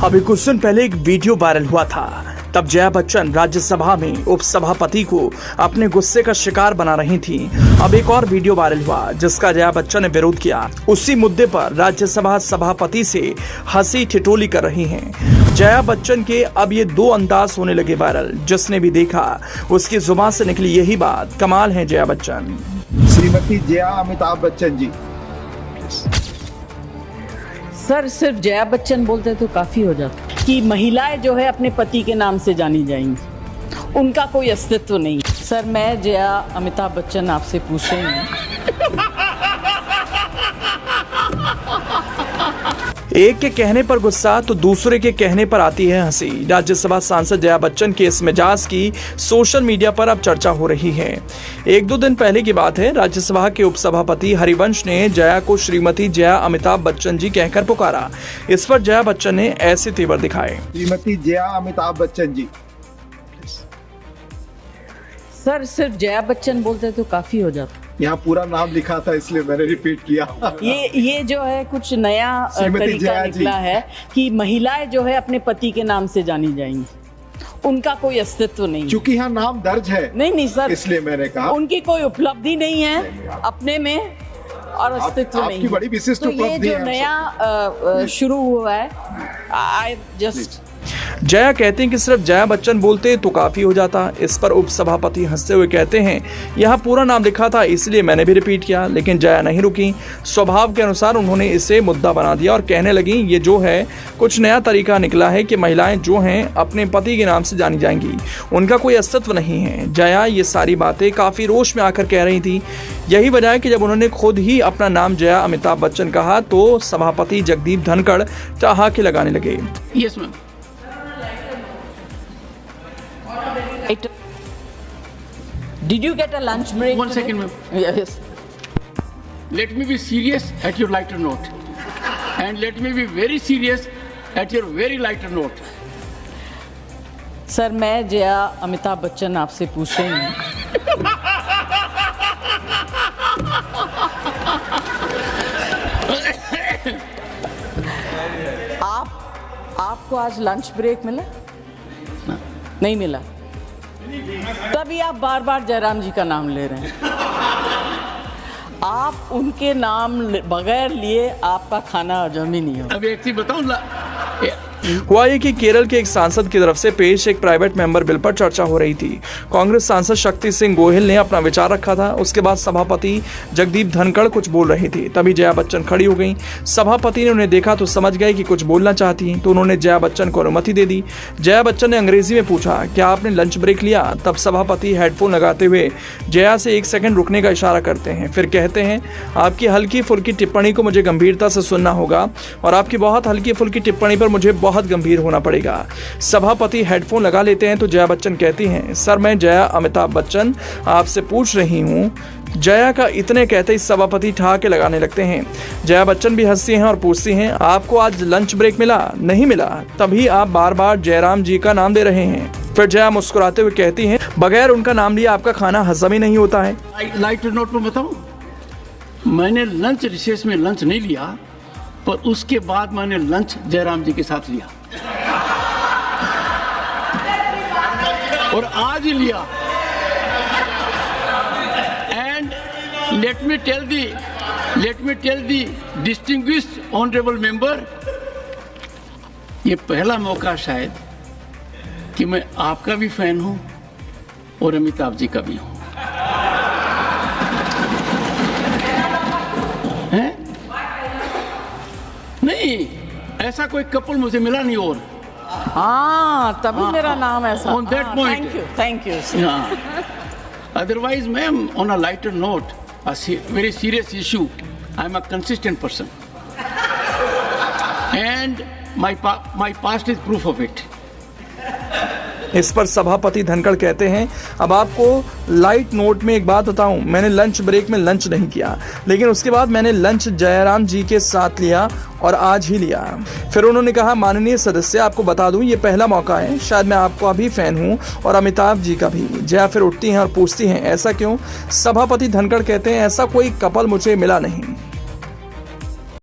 अभी कुछ दिन पहले एक वीडियो वायरल हुआ था। तब जया बच्चन राज्यसभा में उपसभापति को अपने गुस्से का शिकार बना रही थी। अब एक और वीडियो वायरल हुआ जिसका जया बच्चन ने विरोध किया। उसी मुद्दे पर राज्यसभा सभापति से हंसी ठिठोली कर रही हैं। जया बच्चन के अब ये दो अंदाज होने लगे वायरल। जिसने भी देखा उसकी जुबान से निकली यही बात। कमाल है जया बच्चन। श्रीमती जया अमिताभ बच्चन जी। सर सिर्फ जया बच्चन बोलते तो काफ़ी हो जाता कि महिलाएं जो है अपने पति के नाम से जानी जाएंगी, उनका कोई अस्तित्व नहीं। सर मैं जया अमिताभ बच्चन आपसे पूछ रही हूँ, एक के कहने पर गुस्सा तो दूसरे के कहने पर आती है हंसी। राज्यसभा सांसद जया बच्चन के इस मिजाज की सोशल मीडिया पर अब चर्चा हो रही है। एक दो दिन पहले की बात है, राज्यसभा के उपसभापति हरिवंश ने जया को श्रीमती जया अमिताभ बच्चन जी कहकर पुकारा। इस पर जया बच्चन ने ऐसे तेवर दिखाए। श्रीमती जया अमिताभ बच्चन जी। सर सिर्फ जया बच्चन बोलते तो काफ़ी हो जाता। यहाँ पूरा नाम लिखा था इसलिए मैंने रिपीट किया। ये जो है कुछ नया तरीका निकला है कि महिलाएं जो है अपने पति के नाम से जानी जाएंगी, उनका कोई अस्तित्व नहीं। क्योंकि यहाँ नाम दर्ज है। नहीं सर, इसलिए मैंने कहा उनकी कोई उपलब्धि नहीं है अपने में और अस्तित्व नहीं। आपकी बड़ी विशिष्ट उपलब्धि है। ये जो नया शुरू हुआ है, आई जस्ट जया कहते हैं कि सिर्फ जया बच्चन बोलते तो काफी हो जाता। इस पर उपसभापति हंसते हुए कहते हैं, यहाँ पूरा नाम लिखा था इसलिए मैंने भी रिपीट किया। लेकिन जया नहीं रुकी। स्वभाव के अनुसार उन्होंने इसे मुद्दा बना दिया और कहने लगी ये जो है कुछ नया तरीका निकला है कि महिलाएं जो हैं अपने पति के नाम से जानी जाएंगी, उनका कोई अस्तित्व नहीं है। जया ये सारी बातें काफी रोष में आकर कह रही थी। यही वजह है कि जब उन्होंने खुद ही अपना नाम जया अमिताभ बच्चन कहा तो सभापति जगदीप धनखड़ ठहाके लगाने लगे। Yes ma'am. Did you get a lunch break? One second, ma'am. Yes. Let me be serious at your lighter note, and let me be very serious at your very lighter note. Sir मैं जया अमिताभ बच्चन आपसे पूछ रही हूँ, आपको आज lunch break मिला? नहीं मिला, तभी आप बार बार जयराम जी का नाम ले रहे हैं। आप उनके नाम बगैर लिए आपका खाना हजम ही नहीं होगा। अब एक चीज बताऊं, हुआ ये कि केरल के एक सांसद की तरफ से पेश एक प्राइवेट मेंबर बिल पर चर्चा हो रही थी। कांग्रेस सांसद शक्ति सिंह गोहिल ने अपना विचार रखा था। उसके बाद सभापति जगदीप धनखड़ कुछ बोल रही थी। तभी जया बच्चन खड़ी हो गई। सभापति ने उन्हें देखा तो समझ गए कि कुछ बोलना चाहती हैं, तो उन्होंने जया बच्चन को अनुमति दे दी। जया बच्चन ने अंग्रेजी में पूछा, क्या आपने लंच ब्रेक लिया? तब सभापति हेडफोन लगाते हुए जया से 1 सेकंड रुकने का इशारा करते हैं। फिर कहते हैं, आपकी हल्की फुल्की टिप्पणी को मुझे गंभीरता से सुनना होगा और आपकी बहुत हल्की फुल्की टिप्पणी पर मुझे बहुत गंभीर होना पड़ेगा। सभापति हेडफोन लगा लेते हैं तो जया बच्चन कहती हैं, सर मैं जया अमिताभ बच्चन आपसे पूछ रही हूं। जया का इतने कहते ही सभापति ठहाके लगाने लगते हैं। जया बच्चन भी हंसती हैं और पूछती हैं, आपको आज लंच ब्रेक मिला? नहीं मिला, तभी आप बार बार जयराम जी का नाम दे रहे हैं। फिर जया मुस्कुराते हुए कहती हैं, बगैर उनका नाम लिए आपका खाना हजम ही नहीं होता है। लाइटर नोट पर बताऊं, मैंने लंच रिसेस में लंच नहीं लिया, पर उसके बाद मैंने लंच जयराम जी के साथ लिया और आज ही लिया। And let me tell the distinguished honourable member, ये पहला मौका शायद कि मैं आपका भी फैन हूं और अमिताभ जी का भी हूं। हैं? नहीं, ऐसा कोई कपल मुझे मिला नहीं। और हाँ, तभी मेरा नाम ऐसा। On that point. Thank you. Otherwise, ma'am, on a lighter note, very serious issue, I'm a consistent person, and my past is proof of it. इस पर सभापति धनखड़ कहते हैं, अब आपको लाइट नोट में एक बात बताऊं, मैंने लंच ब्रेक में लंच नहीं किया, लेकिन उसके बाद मैंने लंच जयराम जी के साथ लिया और आज ही लिया। फिर उन्होंने कहा, माननीय सदस्य आपको बता दूं ये पहला मौका है, शायद मैं आपका भी फैन हूं और अमिताभ जी का भी। जया फिर उठती हैं और पूछती हैं, ऐसा क्यों? सभापति धनखड़ कहते हैं, ऐसा कोई कपल मुझे मिला नहीं।